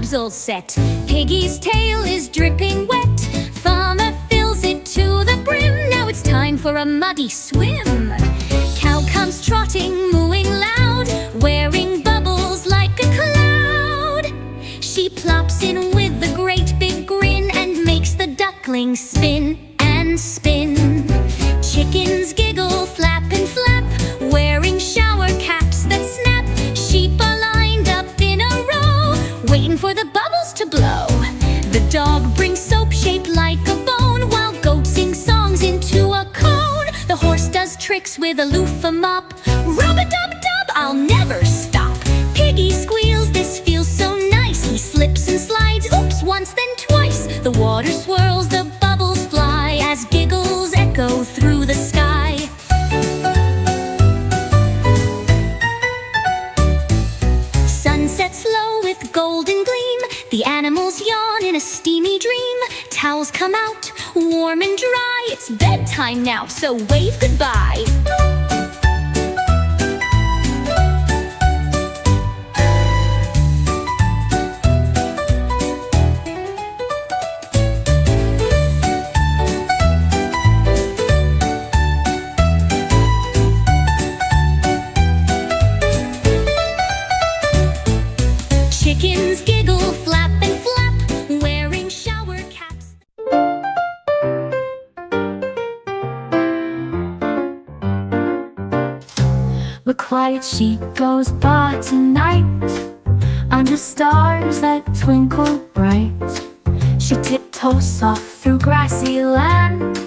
tub's all set. Piggy's tail is dripping wet. Farmer fills it to the brim. Now it's time for a muddy swim. Cow comes trotting, mooing loud, wearing bubbles like a cloud. She plops in with a great big grin and makes the ducklings spin and spin. Chickens giggle, flap and flap, wearing shower caps that snap. Sheep are lined up in a row, waiting for the bubbles to blow. The dog brings soap shaped like a bone, while goats sing songs into a cone. The horse does tricks with a loofah mop. Rub-a-dub-dub, I'll never stop. Piggy squeals, this feels so nice. He slips and slides, oops, once then twice. The water swirls, the bubbles fly, as giggles echo through the sky. Sun sets low with golden gleam. The animals yawn in a steamy dream. Towels come out, warm and dry. It's bedtime now, so wave goodbye. Chickens giggle, flap and flap, wearing shower caps. The quiet sheep goes by tonight, under stars that twinkle bright. She tiptoes soft through grassy land,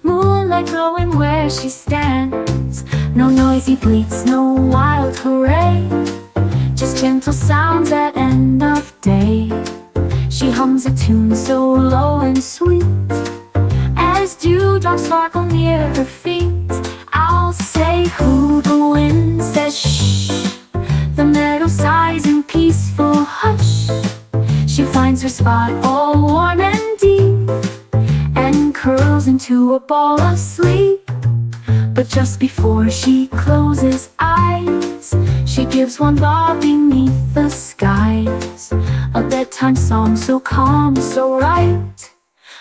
moonlight glowing where she stands. No noisy bleats, no wild hooray, just gentle sounds at end of day. She hums a tune so low and sweet, as dewdrops sparkle near her feet. I'll say who, the wind says shh, the meadow sighs in peaceful hush. She finds her spot all warm and deep, and curls into a ball of sleep. But just before she closes eyes, she gives one bob beneath the skies. A bedtime song so calm, so right.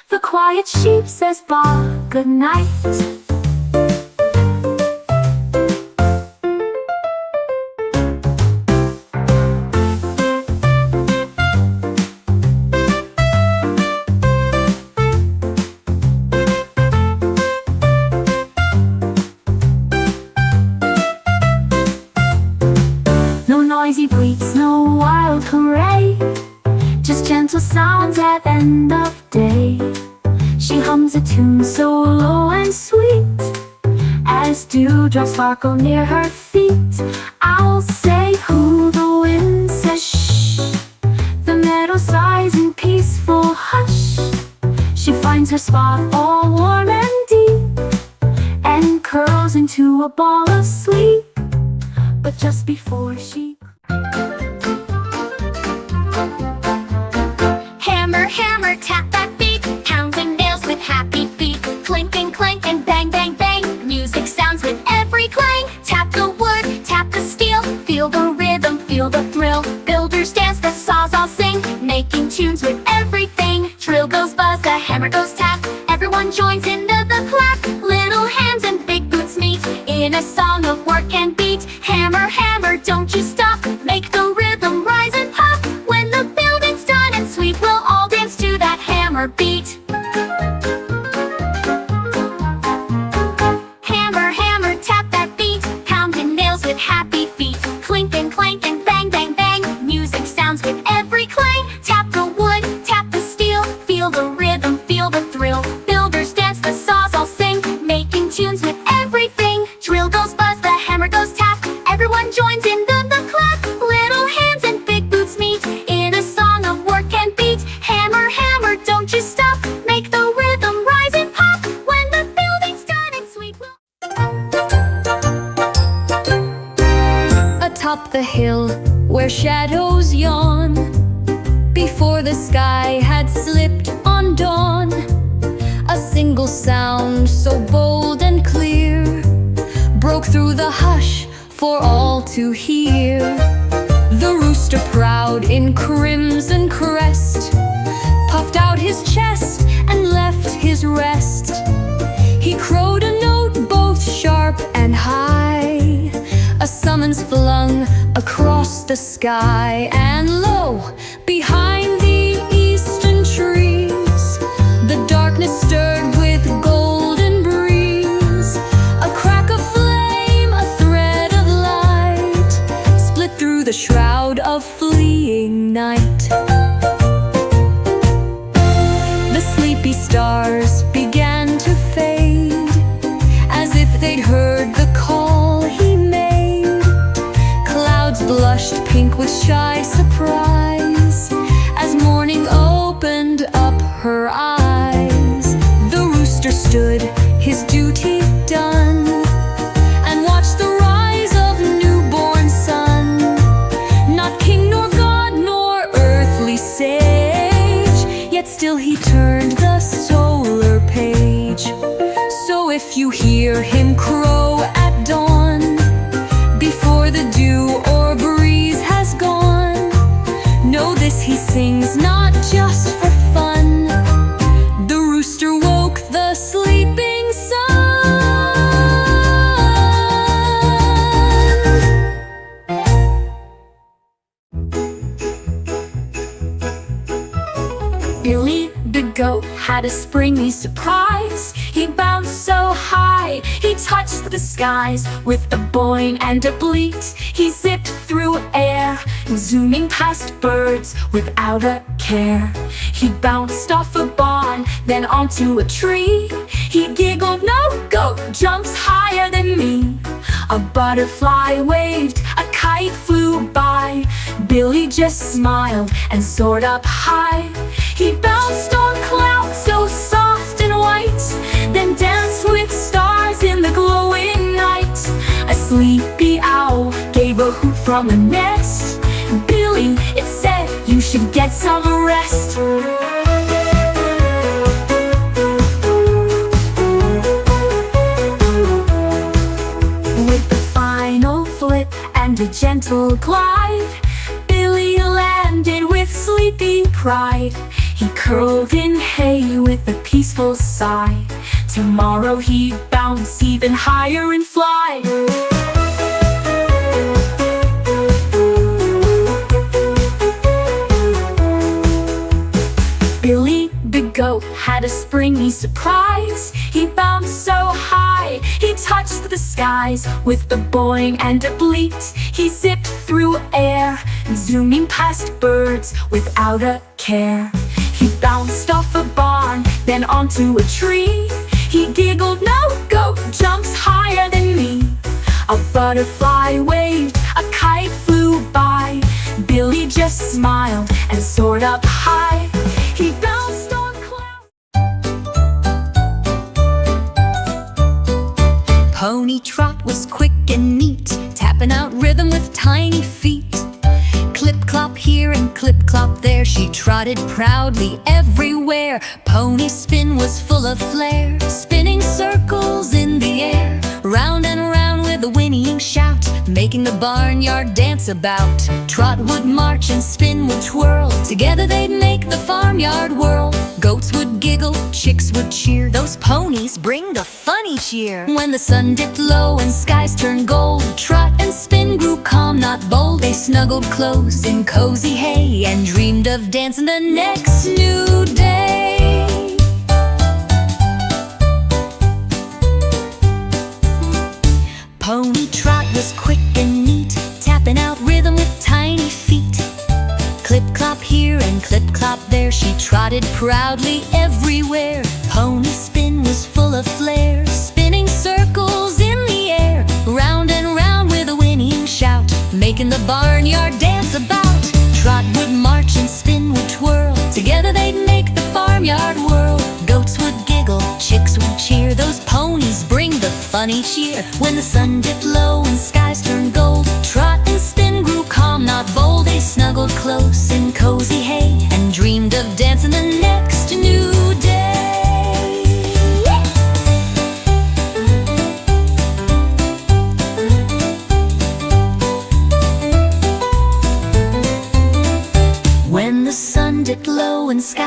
The quiet sheep says ba good night. No noisy bleats, no wild hooray, just gentle sounds at end of day. She hums a tune so low and sweet, as dewdrops sparkle near her feet. I'll say who, the wind says shh, the meadow sighs in peaceful hush. She finds her spot all warm and deep, and curls into a ball of sleep. But just before she Hammer, hammer, tap that beat, pounding nails with happy feet. Clink and clank and bang, bang, bang, music sounds with every clang. Tap the wood, tap the steel, feel the rhythm, feel the thrill. Builders dance, the saws all sing, making tunes with everything. Drill goes buzz, the hammer goes tap, everyone joins into the clap. Little hands and big boots meet in a song of work and beat. Hammer, hammer, don't you stop, make the rhythm rise and pop. When the building's done and sweet, we'll all dance to that hammer beat. Hammer, hammer, tap that beat, pounding nails with happy feet. Clink and clank and bang, bang, bang, music sounds with every clang. Tap the wood, tap the steel, feel the rhythm, feel the thrill. Builders dance, the saws all sing, making tunes with everything. Drill goes buzz, the hammer goes tap, everyone joins in the clap. Little hands and big boots meet in a song of work and beat. Hammer, hammer, don't you stop, make the rhythm rise and pop. When the building's done and sweet, we'll atop the hill where shadows yawn, before the sky had slipped on dawn, a single sound so bold and clear broke through the hush for all to hear. The rooster rooster proud in crimson crest puffed out his chest and left his rest. He crowed a note both sharp and high, a summons flung across the sky. And lo, behind the eastern trees, the darkness stirred with golden breeze. A crack of flame, a thread of light, split through the shroud of fleeing night. The sleepy stars began to fade, as if they'd heard the call he made. Clouds blushed pink with shy surprise as morning opened up her eyes. The rooster stood, his duty done, and watched the rise of newborn sun. Not king nor god nor earthly sage, yet still he turned the solar page. So if you hear him crow at dawn, before the dew or breeze has gone, know this, he sings not just for fun. The rooster woke the sleeping sun. Billy the goat had a springy surprise. He bounced so high, he touched the skies. With a boing and a bleat, he zipped through air, zooming past birds without a care. He bounced off a barn, then onto a tree. He giggled, no goat jumps higher than me. A butterfly waved, a kite flew by. Billy just smiled and soared up high. He bounced on clouds so soft and white, then danced with stars in the glowing night. A sleepy owl gave a hoot from the nest. Billy, it said, you should get some rest. With the final flip and a gentle glide, Billy landed with sleepy pride. He curled in hay with a peaceful sigh. Tomorrow he'd bounce even higher and fly. Billy the goat had a springy surprise. He bounced so high, he touched the skies. With a boing and a bleat, he zipped through air, zooming past birds without a care. He bounced off a barn, then onto a tree. He giggled, no goat jumps higher than me. A butterfly waved, a kite flew by. Billy just smiled and soared up high. He bounced on clouds. Pony Trot was quick and neat, tapping out rhythm with tiny feet. Clip-clop here and clip-clop there, she trotted proudly everywhere. Pony Spin was full of flair, spinning circles in the air. Round and round with a whinnying shout, making the barnyard dance about. Trot would march and Spin would twirl, together they'd make the farmyard whirl. Goats would giggle, chicks would cheer, those ponies bring the funny cheer. When the sun dipped low and skies turned gold, Trot and Spin grew calm, not bold. They snuggled close in cozy hay and dreamed of dancing the next new day. Pony Trot was quick and neat, tapping out rhythm with tiny feet. Clip-clop here and clip-clop there, she trotted proudly everywhere. Pony Spin was full of flair, spinning circles in the air. Round and round with a whinnying shout, making the barnyard dance about. Trot would march and Spin would twirl, together they'd make the farmyard whirl. Goats would giggle, chicks would cheer, those ponies bring the funny cheer. When the sun dipped low and skies turned gold, Trot and Spin grew calm, not bold. They snuggled close in cozy hay and dreamed of dancing the next new day.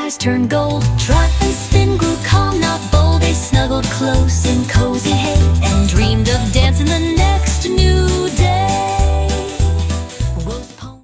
skies turned gold. Trot and spin grew calm, not bold. They snuggled close in cozy hay and dreamed of dancing the next new day. Rose pony.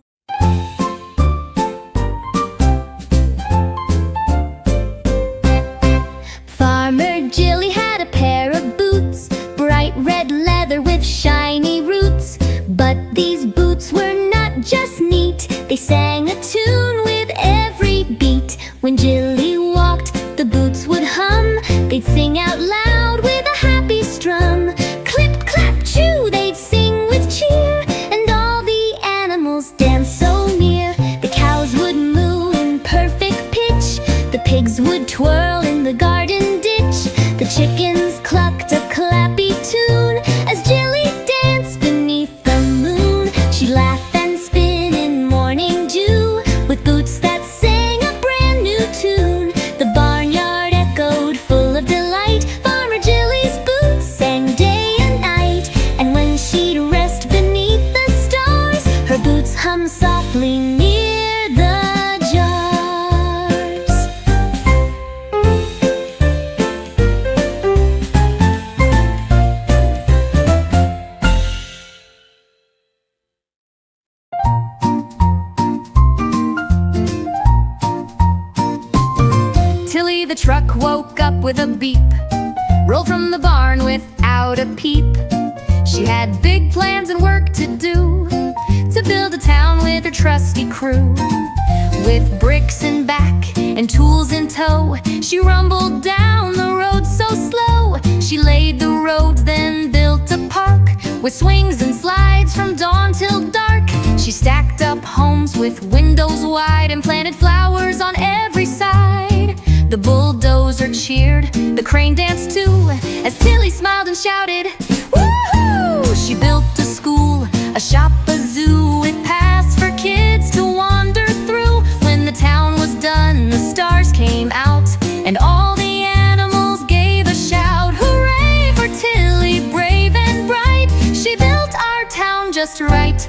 Farmer Jilly had a pair of boots, bright red leather with shiny roots. But these boots were not just neat, they sang a tune with every beat. When Jilly walked, the boots would hum. They'd sing out loud with a happy strum. Clip, clap, chew, they'd sing with cheer. And all the animals danced so near. The cows would moo in perfect pitch. The pigs would twirl in the garden ditch. The chickens clucked a clappy tune as Jilly danced beneath the moon. She'd laugh and spin in morning dew with boots that sang a brand new tune. The barnyard echoed full of delight. Farmer Jilly's boots sang day and night. And when she'd rest beneath the stars, her boots hummed softly near the jars. Tilly the truck woke up with a beep, rolled from the barn without a peep. She had big plans and work to do, to build a town with her trusty crew. With bricks in back and tools in tow, she rumbled down the road so slow. She laid the roads, then built a park with swings and slides from dawn till dark. She stacked up homes with windows wide and planted flowers on every side. The bulldozer cheered, the crane danced too, as Tilly smiled and shouted, "Woohoo!" She built a school, a shop, a zoo, with paths for kids to wander through. When the town was done, the stars came out, and all the animals gave a shout. Hooray for Tilly, brave and bright! She built our town just right.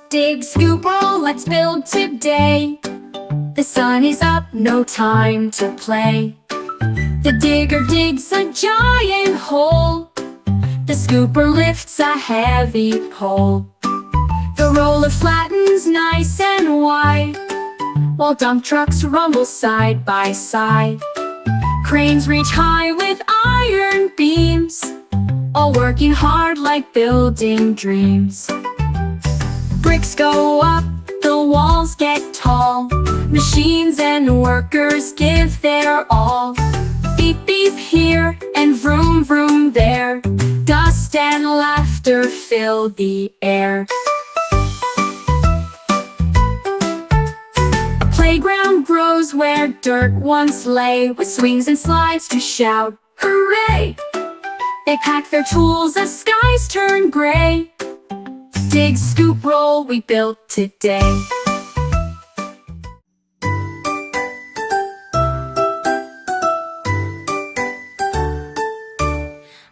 Dig, scoop, roll, let's build today. The sun is up, no time to play. The digger digs a giant hole. The scooper lifts a heavy pole. The roller flattens nice and wide, while dump trucks rumble side by side. Cranes reach high with iron beams, all working hard like building dreams. Bricks go up, the walls get tall. Machines and workers give their all. Beep beep here and vroom vroom there. Dust and laughter fill the air. A playground grows where dirt once lay, with swings and slides to shout, hooray! They pack their tools as skies turn gray. Dig, scoop, roll, we built today.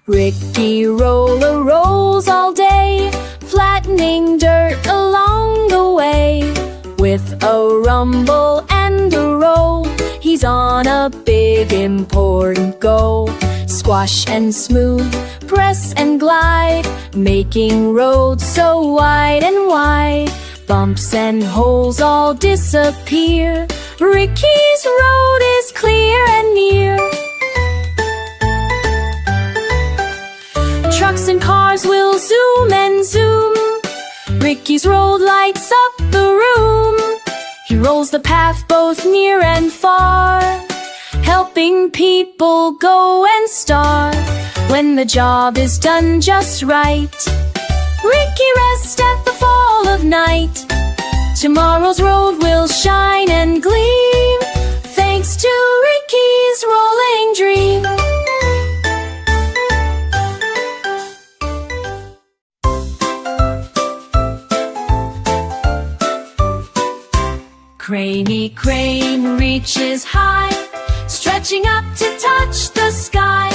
Ricky Roller rolls all day, flattening dirt along the way. With a rumble and a roll, he's on a big important goal. Squash and smooth, press and glide, making roads so wide and wide. Bumps and holes all disappear. Ricky's road is clear and near. Trucks and cars will zoom and zoom. Ricky's road lights up the room. He rolls the path both near and far, helping people go and start. When the job is done just right, Ricky rests at the fall of night. Tomorrow's road will shine and gleam, thanks to Ricky's rolling dream. reaches high, stretching up to touch the sky.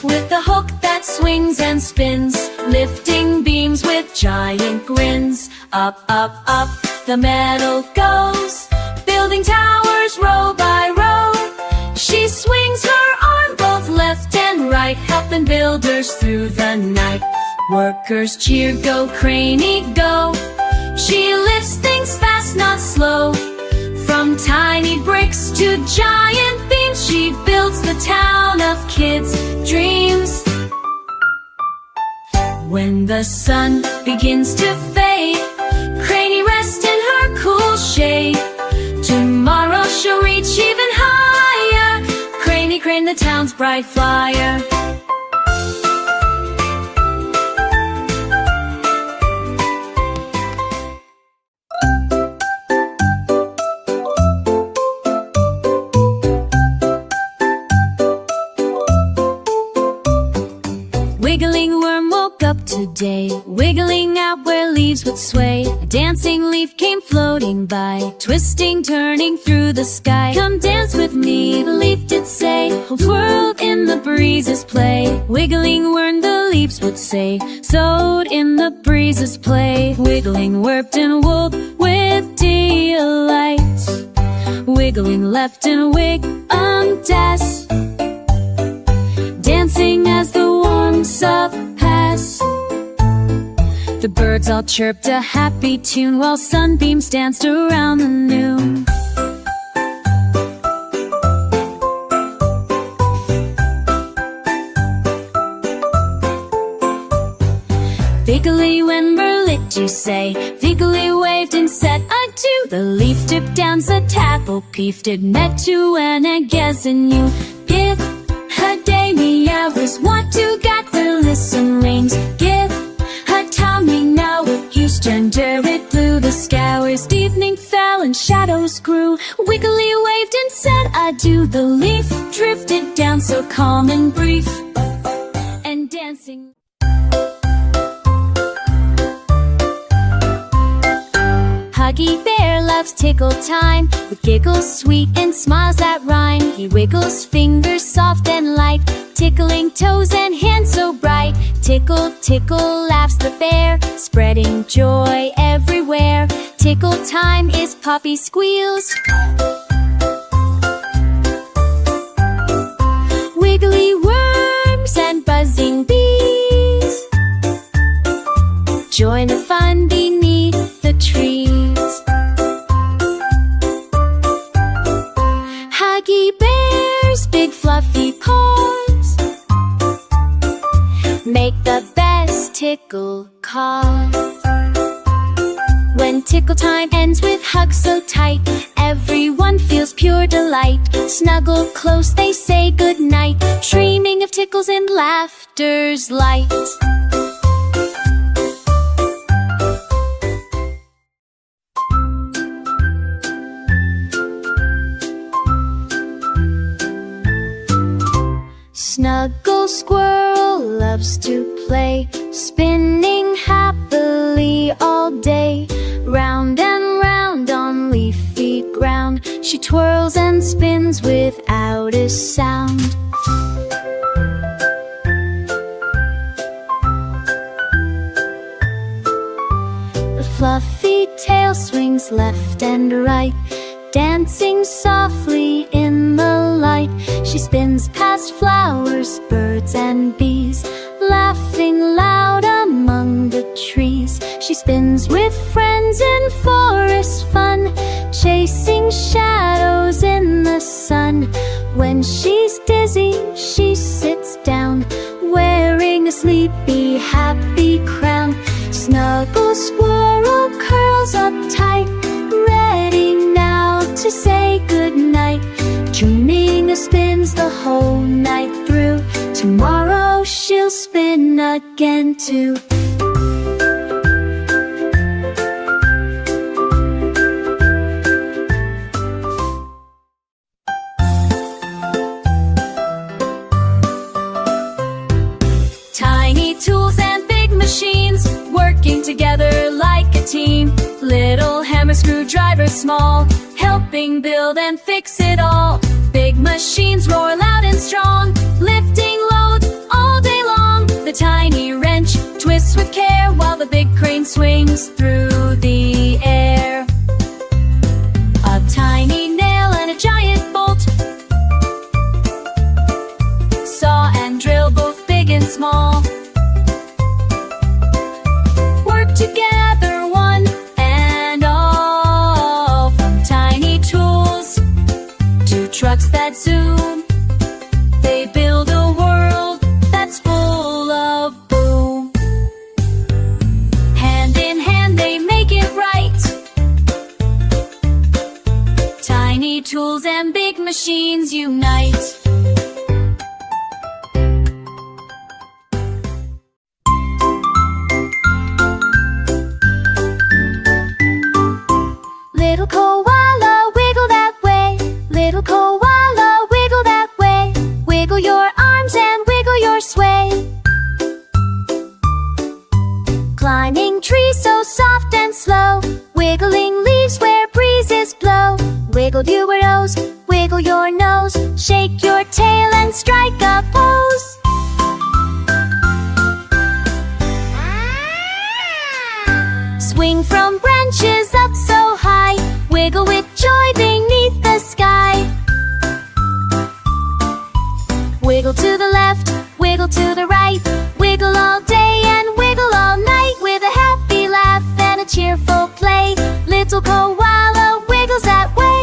With a hook that swings and spins, lifting beams with giant grins. Up, up, up, the metal goes, building towers row by row. She swings her arm both left and right, helping builders through the night. Workers cheer, go craney, go. She lifts things fast, not slow. From tiny bricks to giant beams, she builds the town of kids' dreams. When the sun begins to fade, Craney rests in her cool shade. Tomorrow she'll reach even higher. Craney Crane, the town's bright flyer. Wiggling worm woke up today, wiggling out where leaves would sway. A dancing leaf came floating by, twisting, turning through the sky. Come dance with me, the leaf did say, whole world in the breezes play. Wiggling worm, the leaves would say, sewed in the breezes play. Wiggling warped and woke with delight, wiggling left and wig undas, dancing as the warmth pass. The birds all chirped a happy tune while sunbeams danced around the noon. Vigily when lit you say, Vigily waved and said adieu. The leaf dipped down, said tapple peefed, it met to an egg and you give her day me hours, want to get the listen rings. Give her tummy now with used under it blew the scours. The evening fell and shadows grew. Wiggily waved and said adieu. The leaf drifted down so calm and brief, and dancing. Huggy Bear loves tickle time, with giggles sweet and smiles that rhyme. He wiggles fingers soft and light, tickling toes and hands so bright. Tickle, tickle, laughs the bear, spreading joy everywhere. Tickle time is puppy squeals, wiggly worms and buzzing bees. Join the fun beneath the trees. Huggy Bear's big fluffy paws make the best tickle cause. When tickle time ends with hugs so tight, everyone feels pure delight. Snuggle close, they say goodnight, dreaming of tickles and laughter's light. Snuggle Squirrel loves to play, spinning happily all day. Round and round on leafy ground, she twirls and spins without a sound. The fluffy tail swings left and right, dancing softly in the light. She spins past flowers, birds and bees, laughing loud among the trees. She spins with friends in forest fun, chasing shadows in the sun. When she's dizzy, she sits down, wearing a sleepy, happy crown. Snuggle Squirrel curls up tight, ready now to say goodnight. Dreaming of spins the whole night through. Tomorrow she'll spin again too. Tiny tools and big machines, working together like a team. Little hammer, screwdriver small, help helping build and fix it all. Big machines roar loud and strong, lifting loads all day long. The tiny wrench twists with care, while the big crane swings through the air. A tiny nail and a giant bolt, saw and drill, both big and small, work together one and all. From tiny tools to trucks that zoom, they build a world that's full of boom. Hand in hand they make it right. Tiny tools and big machines unite. Little koala, wiggle that way. Little koala, wiggle that way. Wiggle your arms and wiggle your sway. Climbing trees so soft and slow, wiggling leaves where breezes blow. Wiggle your nose, wiggle your nose, shake your tail and strike a pose. Swing from branches up so high, wiggle with joy beneath the sky. Wiggle to the left, wiggle to the right, wiggle all day and wiggle all night. With a happy laugh and a cheerful play, little koala wiggles that way.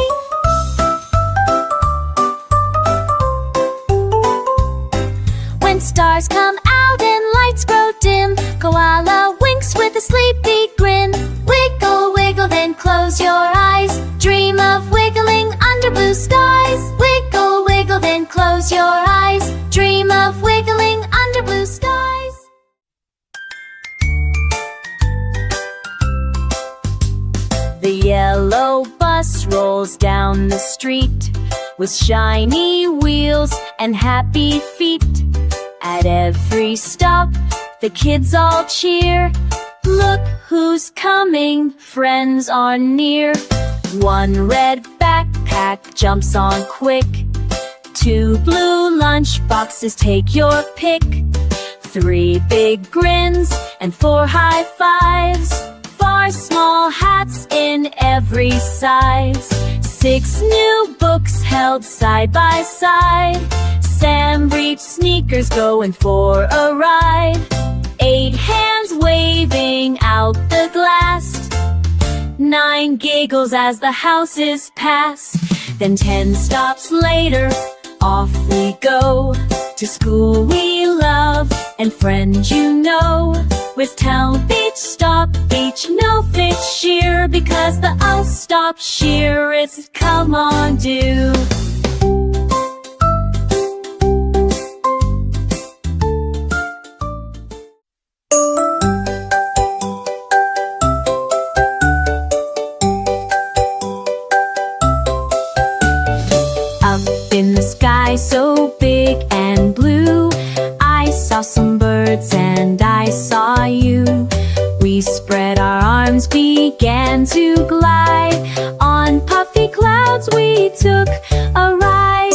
When stars come out and lights grow dim, koala winks with a sleepy grin. Wiggle, wiggle, then close your eyes. Dream of wiggling under blue skies. Wiggle, wiggle, then close your eyes. Dream of wiggling under blue skies. The yellow bus rolls down the street with shiny wheels and happy feet. At every stop, the kids all cheer. Look who's coming, friends are near. One red backpack jumps on quick. 2 blue lunch boxes, take your pick. 3 big grins and 4 high fives. 4 small hats in every size. 6 new books held side by side. Sam Reach sneakers going for a ride. 8 hands waving out the glass. 9 giggles as the houses pass. Then 10 stops later, off we go. To school we love and friends you know. With tell beach, stop beach, no fish shear. Because the I'll stop shear, it's come on do. In the sky so big and blue, I saw some birds and I saw you. We spread our arms, began to glide. On puffy clouds we took a ride.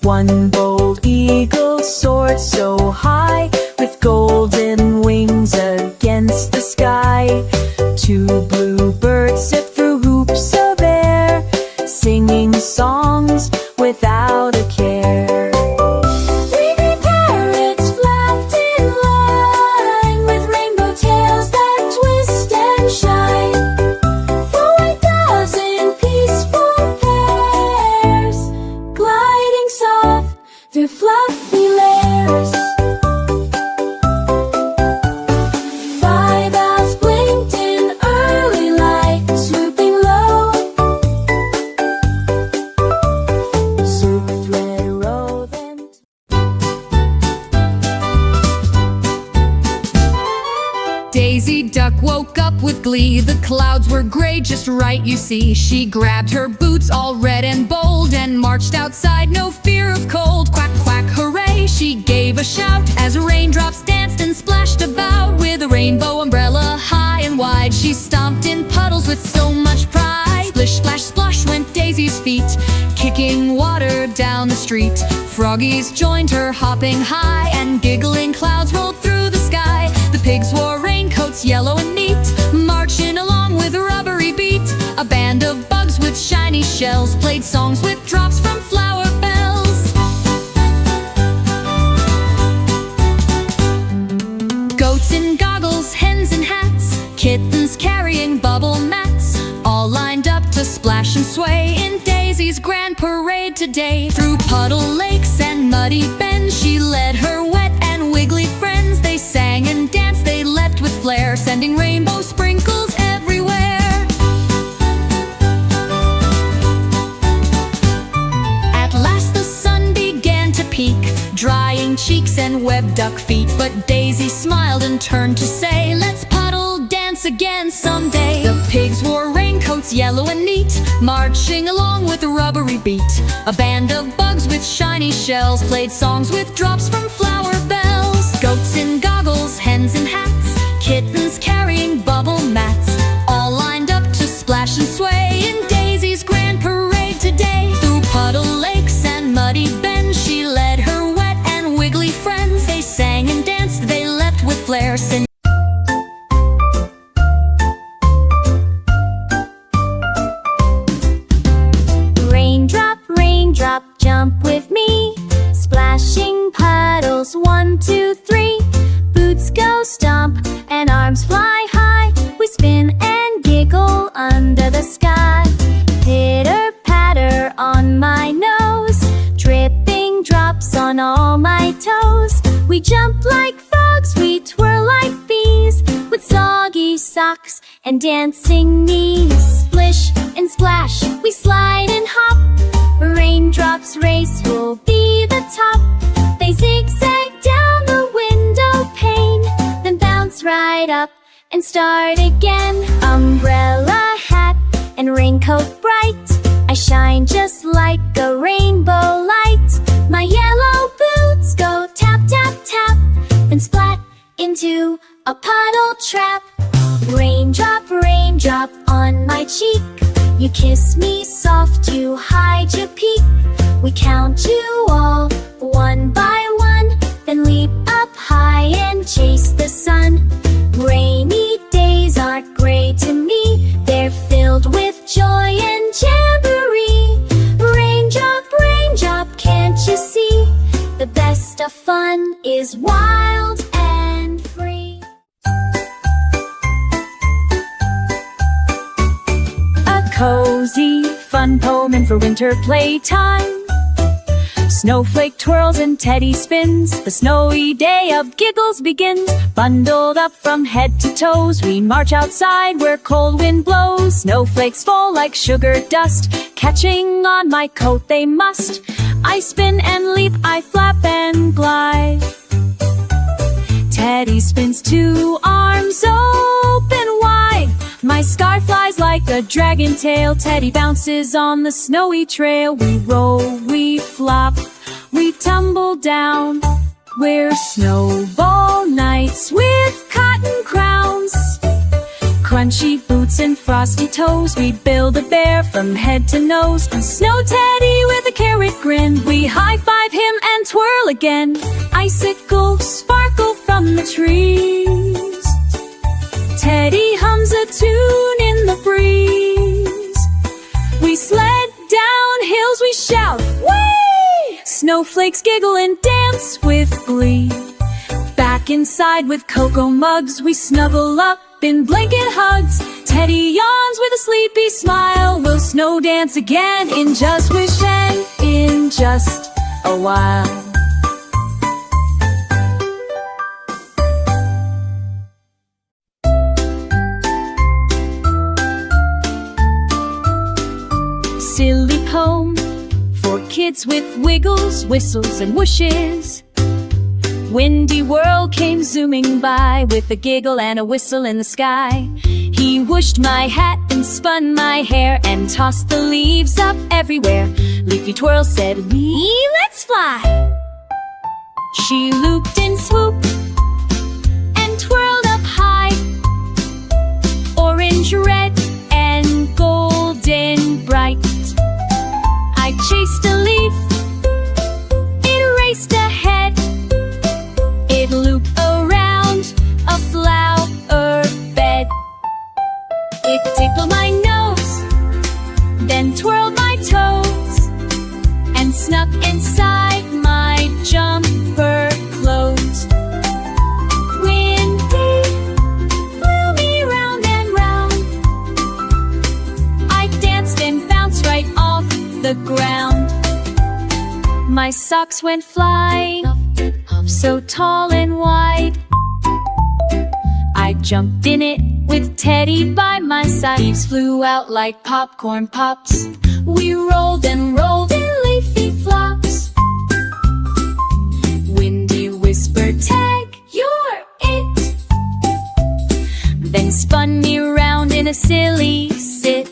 One bold eagle soared so high, with golden wings against the sky. 2 blue birds sit through hoops of air, singing songs without a care. 3 green parrots flapped in line, with rainbow tails that twist and shine. 4 white doves in peaceful pairs, gliding soft through fluffy layers. 5 owls blinked in early light, swooping low. Swooped red row then. Daisy Duck woke up with glee. The clouds were gray just right, you see. She grabbed her boots all red and bold and marched outside, no fear of cold. Quack, quack, hooray, she gave a shout as raindrops danced and splashed about. With a rainbow umbrella high and wide, She stomped in puddles with so much pride. Splish, splash, splosh went Daisy's feet, kicking water down the street. Froggies joined her, hopping high, and giggling clouds rolled through the sky. The pigs wore raincoats yellow and neat, marching along with a rubbery beat. A band of bugs with shiny shells played songs with drops from flower bells. Goats in goggles, hens in hats, kittens carrying bubble mats, all lined up to splash and sway in Daisy's grand parade today. Through puddle lakes and muddy bends, she led her wet and wiggly friends. They sang and danced, they leapt with flair, sending rainbow sprinkles everywhere. At last the sun began to peak, drying cheeks and webbed duck feet. But Daisy smiled and turned to say, "Let's puddle dance again someday." The pigs wore raincoats yellow and neat, marching along with a rubbery beat. A band of bugs with shiny shells played songs with drops from flower bells. Goats in goggles, hens in hats, kittens carrying bubble mats, all lined up to splash and sway in Daisy's grand parade today. Through puddle lakes and muddy bends, she led her wet and wiggly friends. They sang and danced, they leapt with flair, singing. Raindrop, raindrop, jump with me, splashing puddles, 1, 2, 3. Boots go stomp and arms fly high. We spin and giggle under the sky. Pitter patter on my nose, dripping drops on all my toes. We jump like frogs, we twirl like bees, with soggy socks and dancing knees. Splish and splash, we slide and hop. Raindrops race, we'll be the top. They zigzag down the window pane, then bounce right up and start again. Umbrella, hat, and raincoat bright, I shine just like a rainbow light. My yellow boots go tap, tap, tap, then splat into a puddle trap. Raindrop, raindrop on my cheek, you kiss me soft, you hide your peak. We count you all, one by one, then leap up high and chase the sun. Rainy days aren't gray to me, they're filled with joy and jamboree. Raindrop, raindrop, can't you see? The best of fun is wild and free. A cozy, fun poem in for winter playtime. Snowflake twirls and Teddy spins, the snowy day of giggles begins. Bundled up from head to toes, we march outside where cold wind blows. Snowflakes fall like sugar dust, catching on my coat they must. I spin and leap, I flap and glide. Teddy spins, 2 arms open wide. My scarf flies like a dragon tail. Teddy bounces on the snowy trail. We roll, we flop, we tumble down. We're snowball knights with cotton crowns. Crunchy boots and frosty toes, we build a bear from head to nose. Snow Teddy with a carrot grin, we high-five him and twirl again. Icicles sparkle from the trees, Teddy hums a tune in the breeze. We sled down hills, we shout, whee! Snowflakes giggle and dance with glee. Back inside with cocoa mugs, we snuggle up in blanket hugs. Teddy yawns with a sleepy smile. We'll snow dance again in just wish and in just a while. Silly poem for kids with wiggles, whistles, and whooshes. Windy world came zooming by with a giggle and a whistle in the sky. He whooshed my hat and spun my hair and tossed the leaves up everywhere. Leafy twirl said, "Wee, let's fly." She looped and swooped and twirled up high. toes and snuck inside my jumper clothes. Windy blew me round and round. I danced and bounced right off the ground. My socks went flying, so tall and wide. I jumped in it with Teddy by my side. Leaves flew out like popcorn pops. We rolled and rolled in leafy flops. Windy whispered, "Tag, you're it." Then spun me around in a silly sit.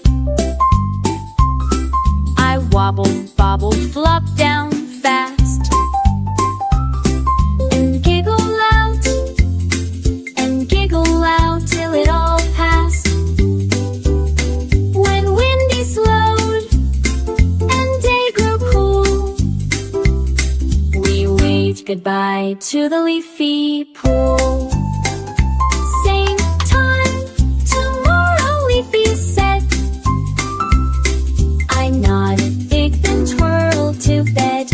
I wobbled, bobbled, flopped down fast, and giggle out till it all passed. When Windy slowed and day grew cool, we waved goodbye to the leafy pool. Same time tomorrow, Leafy said. I nodded big, then twirled to bed.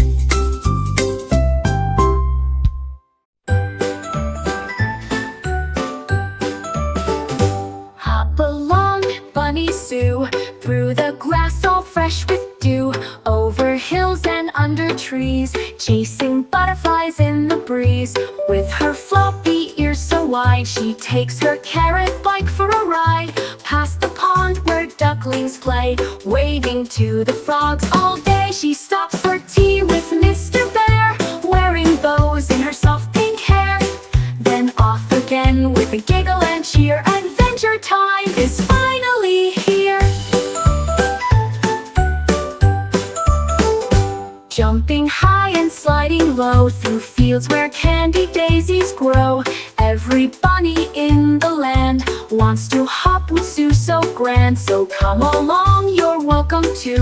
Hop along, Bunny Sue, through the grass all fresh with dew, over hills and under trees, chasing butterflies in the breeze. With her floppy ears so wide, she takes her carrot bike for a ride. Past the pond where ducklings play, waving to the frogs all day. She stops for tea with Mr. Bear, wearing bows in her soft pink hair. Then off again with a giggle and cheer. Adventure time is finally here. Jumping high and sliding low through fields where candy daisies grow. Every bunny in the land wants to hop with Sue so grand. So come along, you're welcome to